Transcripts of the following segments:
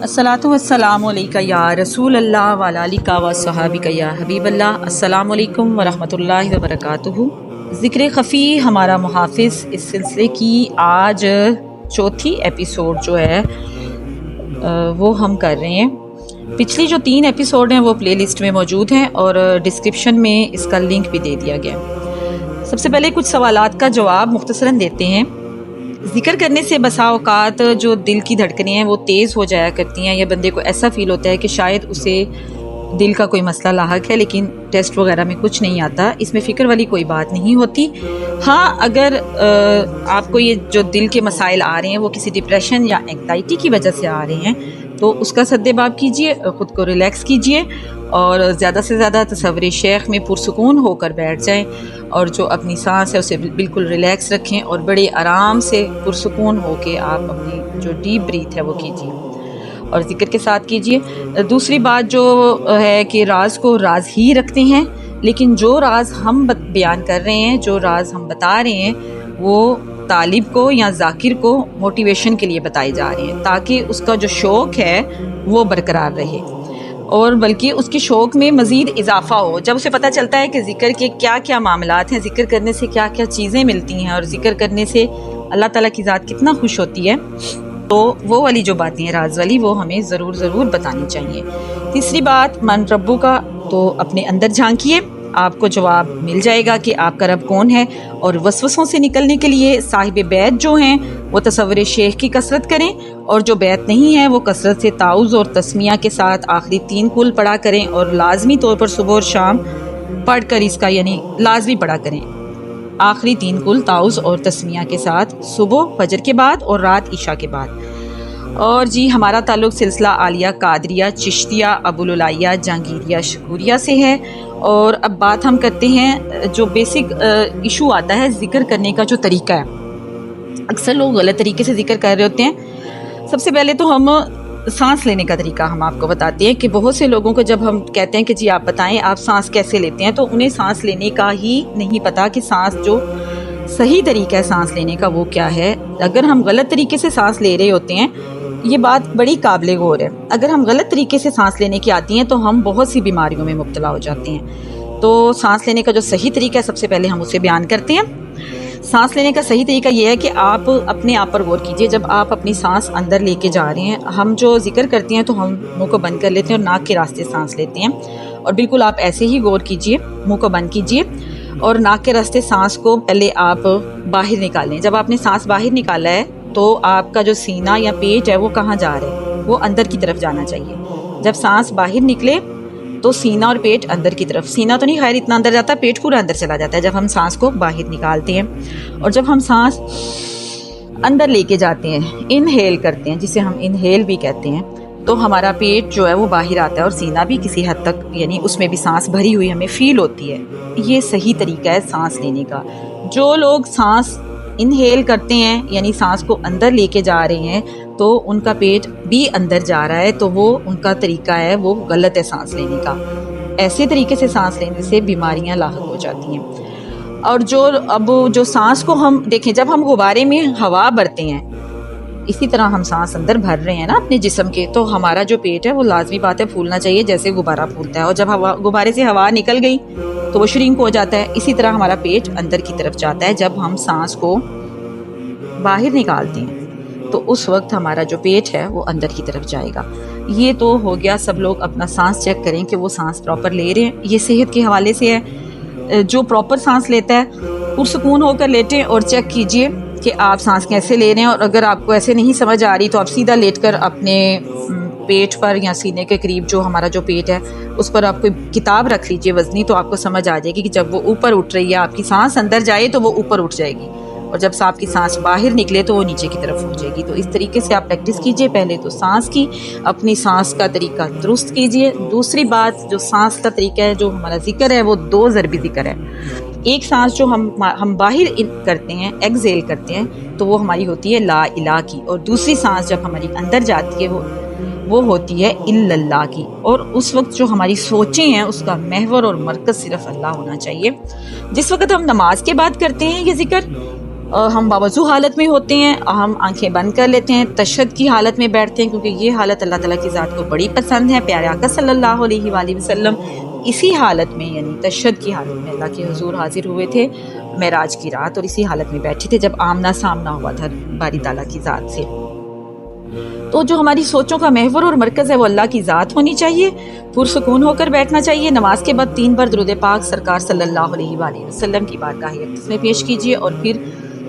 الصلاۃ والسلام علیکہ یا رسول اللہ وعلی آلکہ و صحابکہ یا حبیب اللہ۔ السلام علیکم ورحمۃ اللہ وبرکاتہ۔ ذکر خفی ہمارا محافظ اس سلسلے کی آج چوتھی ایپیسوڈ جو ہے وہ ہم کر رہے ہیں۔ پچھلی جو 3 ایپیسوڈ ہیں وہ پلے لسٹ میں موجود ہیں اور ڈسکرپشن میں اس کا لنک بھی دے دیا گیا۔ سب سے پہلے کچھ سوالات کا جواب مختصراً دیتے ہیں۔ ذکر کرنے سے بسا اوقات جو دل کی دھڑکنیں ہیں وہ تیز ہو جایا کرتی ہیں، یا بندے کو ایسا فیل ہوتا ہے کہ شاید اسے دل کا کوئی مسئلہ لاحق ہے، لیکن ٹیسٹ وغیرہ میں کچھ نہیں آتا۔ اس میں فکر والی کوئی بات نہیں ہوتی۔ ہاں، اگر آپ کو یہ جو دل کے مسائل آ رہے ہیں وہ کسی ڈپریشن یا اینگزائٹی کی وجہ سے آ رہے ہیں تو اس کا سد باب کیجئے، خود کو ریلیکس کیجئے اور زیادہ سے زیادہ تصور شیخ میں پرسکون ہو کر بیٹھ جائیں، اور جو اپنی سانس ہے اسے بالکل ریلیکس رکھیں اور بڑے آرام سے پرسکون ہو کے آپ اپنی جو ڈیپ بریتھ ہے وہ کیجیے اور ذکر کے ساتھ کیجیے۔ دوسری بات جو ہے کہ راز کو راز ہی رکھتے ہیں، لیکن جو راز ہم بیان کر رہے ہیں، جو راز ہم بتا رہے ہیں، وہ طالب کو یا ذاکر کو موٹیویشن کے لیے بتائے جا رہے ہیں تاکہ اس کا جو شوق ہے وہ برقرار رہے، اور بلکہ اس کے شوق میں مزید اضافہ ہو۔ جب اسے پتہ چلتا ہے کہ ذکر کے کیا کیا معاملات ہیں، ذکر کرنے سے کیا کیا چیزیں ملتی ہیں اور ذکر کرنے سے اللہ تعالیٰ کی ذات کتنا خوش ہوتی ہے، تو وہ والی جو باتیں ہیں راز والی وہ ہمیں ضرور بتانی چاہیے۔ تیسری بات، من ربو کا، تو اپنے اندر جھانکیے، آپ کو جواب مل جائے گا کہ آپ کا رب کون ہے، اور وسوسوں سے نکلنے کے لیے صاحب بیت جو ہیں وہ تصور شیخ کی کثرت کریں، اور جو بیت نہیں ہے وہ کثرت سے تعوذ اور تسمیہ کے ساتھ آخری 3 کل پڑھا کریں، اور لازمی طور پر صبح اور شام پڑھ کر اس کا یعنی لازمی پڑھا کریں آخری 3 کل تعوذ اور تسمیہ کے ساتھ، صبح فجر کے بعد اور رات عشاء کے بعد۔ اور جی، ہمارا تعلق سلسلہ عالیہ قادریہ چشتیہ ابوالعالیہ جہانگیریہ شکوریہ سے ہے، اور اب بات ہم کرتے ہیں جو بیسک ایشو آتا ہے ذکر کرنے کا جو طریقہ ہے۔ اکثر لوگ غلط طریقے سے ذکر کر رہے ہوتے ہیں۔ سب سے پہلے تو ہم سانس لینے کا طریقہ ہم آپ کو بتاتے ہیں کہ بہت سے لوگوں کو جب ہم کہتے ہیں کہ جی آپ بتائیں آپ سانس کیسے لیتے ہیں، تو انہیں سانس لینے کا ہی نہیں پتہ کہ سانس جو صحیح طریقہ ہے سانس لینے کا وہ کیا ہے۔ اگر ہم غلط طریقے سے سانس لے رہے ہوتے ہیں، یہ بات بڑی قابل غور ہے، اگر ہم غلط طریقے سے سانس لینے کی آتی ہیں تو ہم بہت سی بیماریوں میں مبتلا ہو جاتے ہیں۔ تو سانس لینے کا جو صحیح طریقہ ہے سب سے پہلے ہم اسے بیان کرتے ہیں۔ سانس لینے کا صحیح طریقہ یہ ہے کہ آپ اپنے آپ پر غور کیجئے۔ جب آپ اپنی سانس اندر لے کے جا رہے ہیں، ہم جو ذکر کرتے ہیں تو ہم منہ کو بند کر لیتے ہیں اور ناک کے راستے سانس لیتے ہیں، اور بالکل آپ ایسے ہی غور کیجئے، منہ کو بند کیجئے اور ناک کے راستے سانس کو پہلے آپ باہر نکالیں۔ جب آپ نے سانس باہر نکالا ہے تو آپ کا جو سینہ یا پیٹ ہے وہ کہاں جا رہا ہے؟ وہ اندر کی طرف جانا چاہیے۔ جب سانس باہر نکلے تو سینہ اور پیٹ اندر کی طرف، سینہ تو نہیں خیر اتنا اندر جاتا، پیٹ پورا اندر چلا جاتا ہے جب ہم سانس کو باہر نکالتے ہیں۔ اور جب ہم سانس اندر لے کے جاتے ہیں، انہیل کرتے ہیں جسے ہم انہیل بھی کہتے ہیں، تو ہمارا پیٹ جو ہے وہ باہر آتا ہے اور سینہ بھی کسی حد تک یعنی اس میں بھی سانس بھری ہوئی ہمیں فیل ہوتی ہے۔ یہ صحیح طریقہ ہے سانس لینے کا۔ جو لوگ سانس انہیل کرتے ہیں یعنی سانس کو اندر لے کے جا رہے ہیں تو ان کا پیٹ بھی اندر جا رہا ہے، تو وہ ان کا طریقہ ہے وہ غلط ہے سانس لینے کا۔ ایسے طریقے سے سانس لینے سے بیماریاں لاحق ہو جاتی ہیں۔ اور جو سانس کو ہم دیکھیں، جب ہم غبارے میں ہوا بھرتے ہیں، اسی طرح ہم سانس اندر بھر رہے ہیں نا اپنے جسم کے، تو ہمارا جو پیٹ ہے وہ لازمی بات ہے پھولنا چاہیے جیسے غبارہ پھولتا ہے، اور جب غبارے سے ہوا نکل گئی تو وہ شرنک ہو جاتا ہے۔ اسی طرح ہمارا پیٹ اندر کی طرف جاتا ہے جب ہم سانس کو باہر نکالتے ہیں، تو اس وقت ہمارا جو پیٹ ہے وہ اندر کی طرف جائے گا۔ یہ تو ہو گیا، سب لوگ اپنا سانس چیک کریں کہ وہ سانس پراپر لے رہے ہیں۔ یہ صحت کے حوالے سے ہے، جو پراپر سانس لیتا ہے پرسکون ہو کر لیٹیں اور چیک کیجئے کہ آپ سانس کیسے لے رہے ہیں، اور اگر آپ کو ایسے نہیں سمجھ آ رہی تو آپ سیدھا لیٹ کر اپنے پیٹ پر یا سینے کے قریب جو ہمارا جو پیٹ ہے اس پر آپ کوئی کتاب رکھ لیجئے وزنی، تو آپ کو سمجھ آ جائے گی کہ جب وہ اوپر اٹھ رہی ہے، آپ کی سانس اندر جائے تو وہ اوپر اٹھ جائے گی، اور جب آپ کی سانس باہر نکلے تو وہ نیچے کی طرف ہو جائے گی۔ تو اس طریقے سے آپ پریکٹس کیجئے، پہلے تو سانس کی، اپنی سانس کا طریقہ درست کیجئے۔ دوسری بات، جو سانس کا طریقہ ہے، جو ہمارا ذکر ہے وہ 2 ضربی ذکر ہے۔ ایک سانس جو ہم باہر کرتے ہیں، ایکزیل کرتے ہیں، تو وہ ہماری ہوتی ہے لا الہ کی، اور دوسری سانس جب ہماری اندر جاتی ہے وہ ہوتی ہے الا اللہ کی، اور اس وقت جو ہماری سوچیں ہیں اس کا محور اور مرکز صرف اللہ ہونا چاہیے۔ جس وقت ہم نماز کے بعد کرتے ہیں یہ ذکر، ہم باوضو حالت میں ہوتے ہیں، ہم آنکھیں بند کر لیتے ہیں، تشہد کی حالت میں بیٹھتے ہیں، کیونکہ یہ حالت اللہ تعالیٰ کی ذات کو بڑی پسند ہے۔ پیارے آقا صلی اللہ علیہ وآلہ وسلم اسی حالت میں یعنی تشہد کی حالت میں اللہ کے حضور حاضر ہوئے تھے معراج کی رات، اور اسی حالت میں بیٹھے تھے جب آمنا سامنا ہوا تھا باری تعالیٰ کی ذات سے۔ تو جو ہماری سوچوں کا محور اور مرکز ہے وہ اللہ کی ذات ہونی چاہیے، پرسکون ہو کر بیٹھنا چاہیے۔ نماز کے بعد 3 بار درود پاک سرکار صلی اللہ علیہ وآلہ وسلم کی بارگاہ اقدس میں پیش کیجیے، اور پھر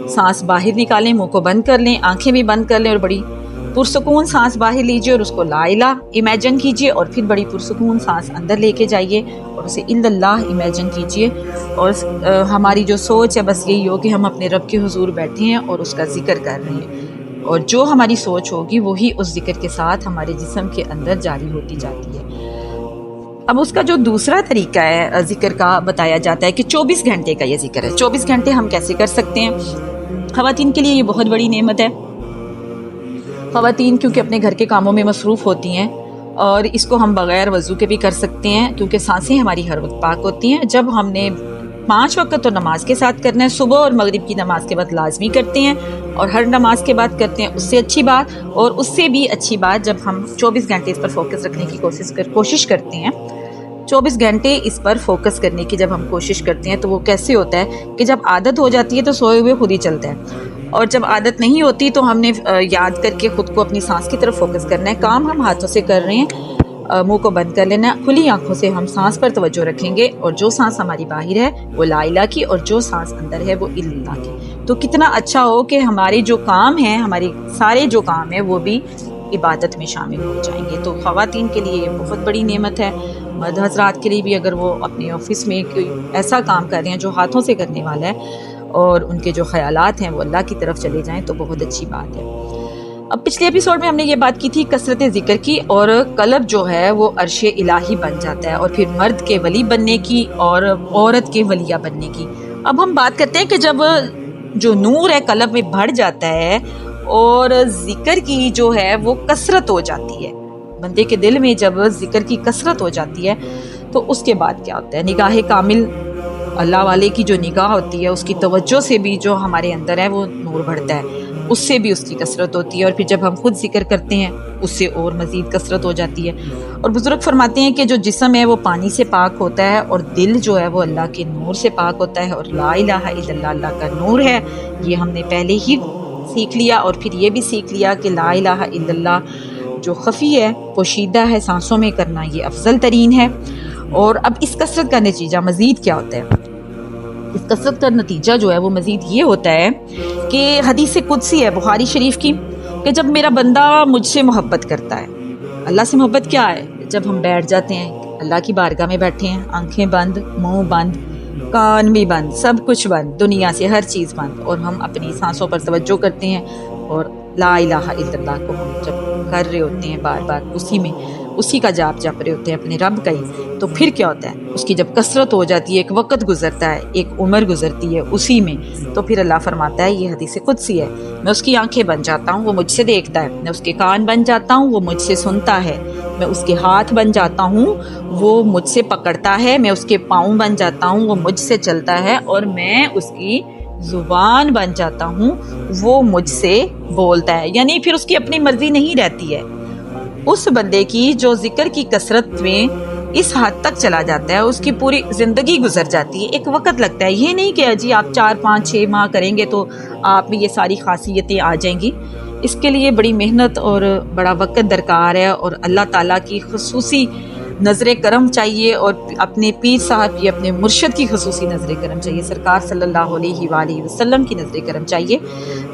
سانس باہر نکالیں، منہ کو بند کر لیں، آنکھیں بھی بند کر لیں، اور بڑی پرسکون سانس باہر لیجیے اور اس کو لا الہ امیجن کیجیے، اور پھر بڑی پرسکون سانس اندر لے کے جائیے اور اسے الا اللہ امیجن کیجیے، اور ہماری جو سوچ ہے بس یہی ہو کہ ہم اپنے رب کے حضور بیٹھے ہیں اور اس کا ذکر کر رہے ہیں، اور جو ہماری سوچ ہوگی وہی اس ذکر کے ساتھ ہمارے جسم کے اندر جاری ہوتی جاتی ہے۔ اب اس کا جو دوسرا طریقہ ہے ذکر کا بتایا جاتا ہے کہ 24 گھنٹے کا یہ ذکر ہے۔ 24 گھنٹے ہم کیسے کر سکتے ہیں؟ خواتین کے لیے یہ بہت بڑی نعمت ہے۔ خواتین کیونکہ اپنے گھر کے کاموں میں مصروف ہوتی ہیں، اور اس کو ہم بغیر وضو کے بھی کر سکتے ہیں، کیونکہ سانسیں ہماری ہر وقت پاک ہوتی ہیں۔ جب ہم نے 5 وقت تو نماز کے ساتھ کرنا ہے، صبح اور مغرب کی نماز کے بعد لازمی کرتے ہیں، اور ہر نماز کے بعد کرتے ہیں، اس سے اچھی بات، اور اس سے بھی اچھی بات جب ہم 24 گھنٹے اس پر فوکس رکھنے کی کوشش کرتے ہیں۔ 24 گھنٹے اس پر فوکس کرنے کی جب ہم کوشش کرتے ہیں تو وہ کیسے ہوتا ہے کہ جب عادت ہو جاتی ہے تو سوئے ہوئے خود ہی چلتا ہے، اور جب عادت نہیں ہوتی تو ہم نے یاد کر کے خود کو اپنی سانس کی طرف فوکس کرنا ہے۔ کام ہم ہاتھوں سے کر رہے ہیں، منہ کو بند کر لینا، کھلی آنکھوں سے ہم سانس پر توجہ رکھیں گے، اور جو سانس ہماری باہر ہے وہ لا الہ کی، اور جو سانس اندر ہے وہ الا اللہ کی۔ تو کتنا اچھا ہو کہ ہمارے جو کام ہیں، ہمارے سارے جو کام ہیں وہ بھی عبادت میں شامل ہو جائیں گے۔ تو خواتین کے لیے یہ بہت بڑی نعمت ہے، مرد حضرات کے لیے بھی اگر وہ اپنے آفس میں کوئی ایسا کام کر رہے ہیں جو ہاتھوں سے کرنے والا ہے، اور ان کے جو خیالات ہیں وہ اللہ کی طرف چلے جائیں تو بہت اچھی بات ہے۔ اب پچھلے ایپیسوڈ میں ہم نے یہ بات کی تھی کثرت ذکر کی، اور قلب جو ہے وہ عرش الہی بن جاتا ہے، اور پھر مرد کے ولی بننے کی اور عورت کے ولیہ بننے کی۔ اب ہم بات کرتے ہیں کہ جب جو نور ہے قلب میں بڑھ جاتا ہے اور ذکر کی جو ہے وہ کثرت ہو جاتی ہے، بندے کے دل میں جب ذکر کی کثرت ہو جاتی ہے تو اس کے بعد کیا ہوتا ہے؟ نگاہ کامل، اللہ والے کی جو نگاہ ہوتی ہے اس کی توجہ سے بھی جو ہمارے اندر ہے وہ نور بڑھتا ہے، اس سے بھی اس کی کثرت ہوتی ہے، اور پھر جب ہم خود ذکر کرتے ہیں اس سے اور مزید کثرت ہو جاتی ہے۔ اور بزرگ فرماتے ہیں کہ جو جسم ہے وہ پانی سے پاک ہوتا ہے، اور دل جو ہے وہ اللہ کے نور سے پاک ہوتا ہے، اور لا الہ الا اللہ اللہ کا نور ہے۔ یہ ہم نے پہلے ہی سیکھ لیا، اور پھر یہ بھی سیکھ لیا کہ لا الہ الا اللہ جو خفی ہے، پوشیدہ ہے، سانسوں میں کرنا یہ افضل ترین ہے۔ اور اب اس کثرت کا نتیجہ مزید کیا ہوتا ہے؟ اس کثرت کا نتیجہ جو ہے وہ مزید یہ ہوتا ہے کہ حدیث قدسی ہے بخاری شریف کی کہ جب میرا بندہ مجھ سے محبت کرتا ہے، اللہ سے محبت کیا ہے؟ جب ہم بیٹھ جاتے ہیں، اللہ کی بارگاہ میں بیٹھے ہیں، آنکھیں بند، منہ بند، کان بھی بند، سب کچھ بند، دنیا سے ہر چیز بند، اور ہم اپنی سانسوں پر توجہ کرتے ہیں، اور لا الہ الا اللہ کو ہم جب کر رہے ہوتے ہیں بار بار، اسی کا جاپ جپ رہے ہوتے ہیں اپنے رب کا ہی، تو پھر کیا ہوتا ہے؟ اس کی جب کثرت ہو جاتی ہے، ایک وقت گزرتا ہے، ایک عمر گزرتی ہے اسی میں، تو پھر اللہ فرماتا ہے، یہ حدیث قدسی ہے، میں اس کی آنکھیں بن جاتا ہوں، وہ مجھ سے دیکھتا ہے، میں اس کے کان بن جاتا ہوں، وہ مجھ سے سنتا ہے، میں اس کے ہاتھ بن جاتا ہوں، وہ مجھ سے پکڑتا ہے، میں اس کے پاؤں بن جاتا ہوں، وہ مجھ سے چلتا ہے، اور میں اس کی زبان بن جاتا ہوں، وہ مجھ سے بولتا ہے۔ یعنی پھر اس کی اپنی مرضی نہیں رہتی ہے۔ اس بندے کی جو ذکر کی کثرت میں اس حد تک چلا جاتا ہے، اس کی پوری زندگی گزر جاتی ہے، ایک وقت لگتا ہے، یہ نہیں کہ جی آپ 4 5 6 ماہ کریں گے تو آپ میں یہ ساری خاصیتیں آ جائیں گی۔ اس کے لیے بڑی محنت اور بڑا وقت درکار ہے، اور اللہ تعالیٰ کی خصوصی نظر کرم چاہیے، اور اپنے پیر صاحب کی، اپنے مرشد کی خصوصی نظر کرم چاہیے، سرکار صلی اللہ علیہ وآلہ وسلم کی نظر کرم چاہیے،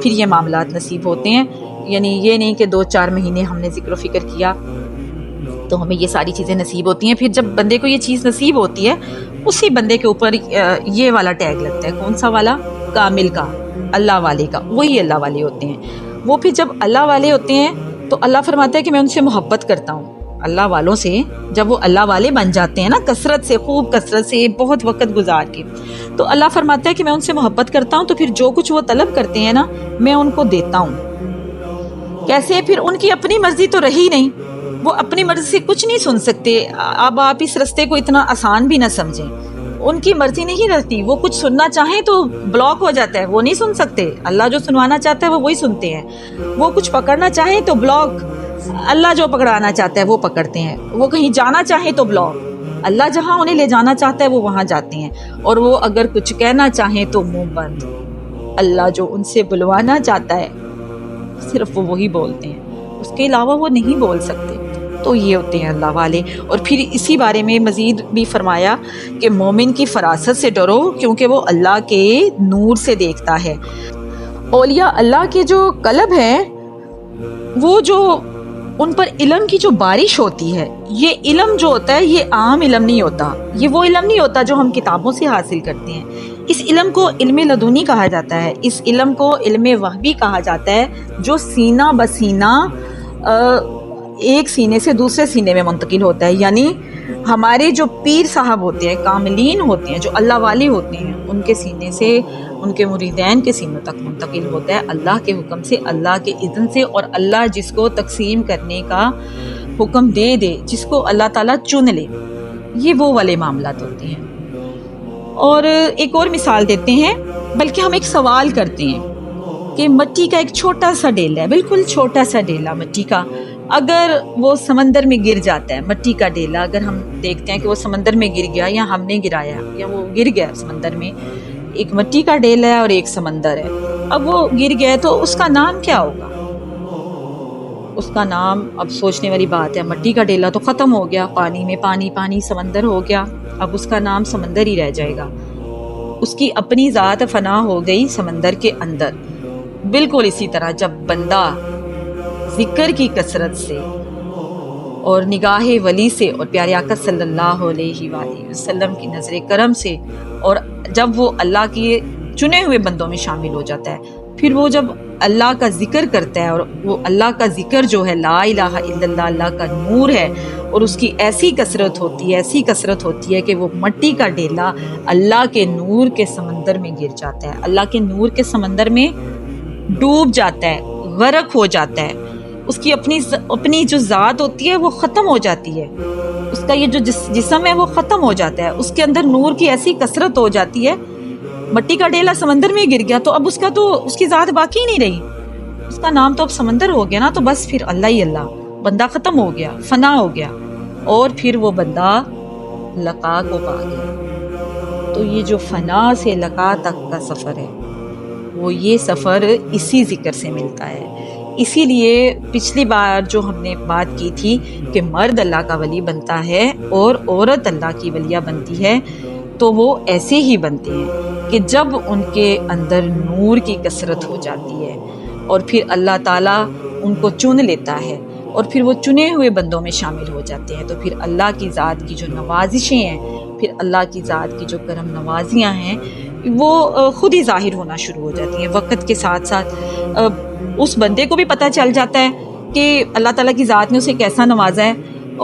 پھر یہ معاملات نصیب ہوتے ہیں۔ یعنی یہ نہیں کہ 2 4 مہینے ہم نے ذکر و فکر کیا تو ہمیں یہ ساری چیزیں نصیب ہوتی ہیں۔ پھر جب بندے کو یہ چیز نصیب ہوتی ہے، اسی بندے کے اوپر یہ والا ٹیگ لگتا ہے، کون سا والا؟ کامل کا، اللہ والے کا۔ وہی اللہ والے ہوتے ہیں وہ۔ پھر جب اللہ والے ہوتے ہیں تو اللہ فرماتا ہے کہ میں ان سے محبت کرتا ہوں۔ اللہ والوں سے جب وہ اللہ والے بن جاتے ہیں نا، کثرت سے، خوب کثرت سے، بہت وقت گزار کے، تو اللہ فرماتا ہے کہ میں ان سے محبت کرتا ہوں، تو پھر جو کچھ وہ طلب کرتے ہیں نا میں ان کو دیتا ہوں۔ کیسے؟ پھر ان کی اپنی مرضی تو رہی نہیں، وہ اپنی مرضی سے کچھ نہیں سن سکتے۔ اب آپ اس رستے کو اتنا آسان بھی نہ سمجھیں، ان کی مرضی نہیں رہتی، وہ کچھ سننا چاہیں تو بلاک ہو جاتا ہے، وہ نہیں سن سکتے۔ اللہ جو سنوانا چاہتا ہے وہ وہی سنتے ہیں۔ وہ کچھ پکڑنا چاہیں تو بلاک، اللہ جو پکڑانا چاہتا ہے وہ پکڑتے ہیں۔ وہ کہیں جانا چاہیں تو بلاک، اللہ جہاں انہیں لے جانا چاہتا ہے وہ وہاں جاتے ہیں۔ اور وہ اگر کچھ کہنا چاہیں تو منہ بند، اللہ جو ان سے بلوانا چاہتا ہے صرف وہ وہی بولتے ہیں، اس کے علاوہ وہ نہیں بول سکتے۔ تو یہ ہوتے ہیں اللہ والے۔ اور پھر اسی بارے میں مزید بھی فرمایا کہ مومن کی فراست سے ڈرو کیونکہ وہ اللہ کے نور سے دیکھتا ہے۔ اولیاء اللہ کے جو قلب ہیں وہ جو ان پر علم کی جو بارش ہوتی ہے، یہ علم جو ہوتا ہے یہ عام علم نہیں ہوتا، یہ وہ علم نہیں ہوتا جو ہم کتابوں سے حاصل کرتے ہیں۔ اس علم کو علم لدنی کہا جاتا ہے، اس علم کو علم وحبی کہا جاتا ہے، جو سینہ بسینہ ایک سینے سے دوسرے سینے میں منتقل ہوتا ہے۔ یعنی ہمارے جو پیر صاحب ہوتے ہیں، کاملین ہوتے ہیں، جو اللہ والے ہوتے ہیں، ان کے سینے سے ان کے مریدین کے سینوں تک منتقل ہوتا ہے اللہ کے حکم سے، اللہ کے اذن سے۔ اور اللہ جس کو تقسیم کرنے کا حکم دے دے، جس کو اللہ تعالیٰ چن لے، یہ وہ والے معاملات ہوتے ہیں۔ اور ایک اور مثال دیتے ہیں، بلکہ ہم ایک سوال کرتے ہیں کہ مٹی کا ایک چھوٹا سا ڈیلا ہے، بالکل چھوٹا سا ڈیلا مٹی کا، اگر وہ سمندر میں گر جاتا ہے، مٹی کا ڈیلا اگر ہم دیکھتے ہیں کہ وہ سمندر میں گر گیا یا ہم نے گرایا یا وہ گر گیا سمندر میں، ایک مٹی کا ڈیلا ہے اور ایک سمندر ہے، اب وہ گر گیا تو اس کا نام کیا ہوگا؟ اس کا نام اب سوچنے والی بات ہے۔ مٹی کا ڈیلا تو ختم ہو گیا، پانی میں پانی، پانی سمندر ہو گیا، اب اس کا نام سمندر ہی رہ جائے گا، اس کی اپنی ذات فنا ہو گئی سمندر کے اندر۔ بالکل اسی طرح جب بندہ ذکر کی کثرت سے اور نگاہ ولی سے اور پیارے آقا صلی اللہ علیہ وآلہ وسلم کی نظر کرم سے، اور جب وہ اللہ کے چنے ہوئے بندوں میں شامل ہو جاتا ہے، پھر وہ جب اللہ کا ذکر کرتا ہے، اور وہ اللہ کا ذکر جو ہے لا الہ الا اللہ، اللہ کا نور ہے، اور اس کی ایسی کثرت ہوتی ہے، ایسی کثرت ہوتی ہے کہ وہ مٹی کا ڈیلا اللہ کے نور کے سمندر میں گر جاتا ہے، اللہ کے نور کے سمندر میں ڈوب جاتا ہے، غرق ہو جاتا ہے، اس کی اپنی جو ذات ہوتی ہے وہ ختم ہو جاتی ہے، اس کا یہ جو جسم ہے وہ ختم ہو جاتا ہے، اس کے اندر نور کی ایسی کثرت ہو جاتی ہے۔ مٹی کا ڈیلا سمندر میں گر گیا تو اب اس کی ذات باقی نہیں رہی، اس کا نام تو اب سمندر ہو گیا نا، تو بس پھر اللہ ہی اللہ، بندہ ختم ہو گیا، فنا ہو گیا، اور پھر وہ بندہ لقا کو پا گیا۔ تو یہ جو فنا سے لقا تک کا سفر ہے وہ یہ سفر اسی ذکر سے ملتا ہے۔ اسی لیے پچھلی بار جو ہم نے بات کی تھی کہ مرد اللہ کا ولی بنتا ہے اور عورت اللہ کی ولیہ بنتی ہے، تو وہ ایسے ہی بنتے ہیں کہ جب ان کے اندر نور کی کثرت ہو جاتی ہے، اور پھر اللہ تعالیٰ ان کو چن لیتا ہے، اور پھر وہ چنے ہوئے بندوں میں شامل ہو جاتے ہیں، تو پھر اللہ کی ذات کی جو نوازشیں ہیں، پھر اللہ کی ذات کی جو کرم نوازیاں ہیں، وہ خود ہی ظاہر ہونا شروع ہو جاتی ہیں۔ وقت کے ساتھ ساتھ اس بندے کو بھی پتہ چل جاتا ہے کہ اللہ تعالیٰ کی ذات نے اسے کیسا نوازا ہے،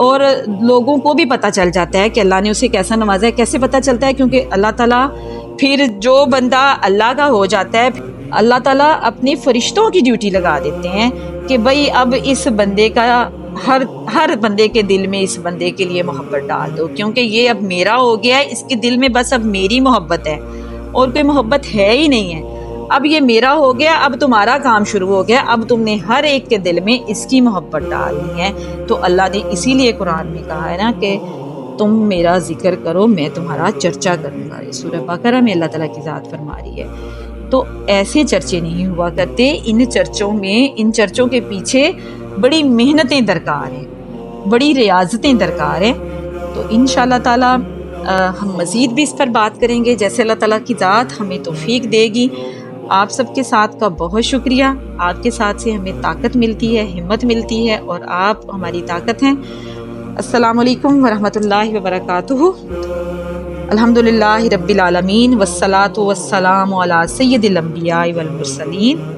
اور لوگوں کو بھی پتہ چل جاتا ہے کہ اللہ نے اسے کیسا نوازا ہے۔ کیسے پتہ چلتا ہے؟ کیونکہ اللہ تعالیٰ پھر جو بندہ اللہ کا ہو جاتا ہے، اللہ تعالیٰ اپنے فرشتوں کی ڈیوٹی لگا دیتے ہیں کہ بھئی اب اس بندے کا ہر بندے کے دل میں اس بندے کے لیے محبت ڈال دو، کیونکہ یہ اب میرا ہو گیا ہے، اس کے دل میں بس اب میری محبت ہے اور کوئی محبت ہے ہی نہیں ہے۔ اب یہ میرا ہو گیا، اب تمہارا کام شروع ہو گیا، اب تم نے ہر ایک کے دل میں اس کی محبت ڈالنی ہے۔ تو اللہ نے اسی لیے قرآن میں کہا ہے نا کہ تم میرا ذکر کرو، میں تمہارا چرچا کروں گا۔ سورہ بقرہ میں اللہ تعالیٰ کی ذات فرما رہی ہے۔ تو ایسے چرچے نہیں ہوا کرتے، ان چرچوں کے پیچھے بڑی محنتیں درکار ہیں، بڑی ریاضتیں درکار ہیں۔ تو انشاءاللہ تعالیٰ ہم مزید بھی اس پر بات کریں گے جیسے اللہ تعالیٰ کی ذات ہمیں توفیق دے گی۔ آپ سب کے ساتھ کا بہت شکریہ، آپ کے ساتھ سے ہمیں طاقت ملتی ہے، ہمت ملتی ہے، اور آپ ہماری طاقت ہیں۔ السلام علیکم ورحمۃ اللہ وبرکاتہ۔ الحمدللہ رب العالمین، والصلاۃ والسلام علی سید الانبیاء والمرسلین۔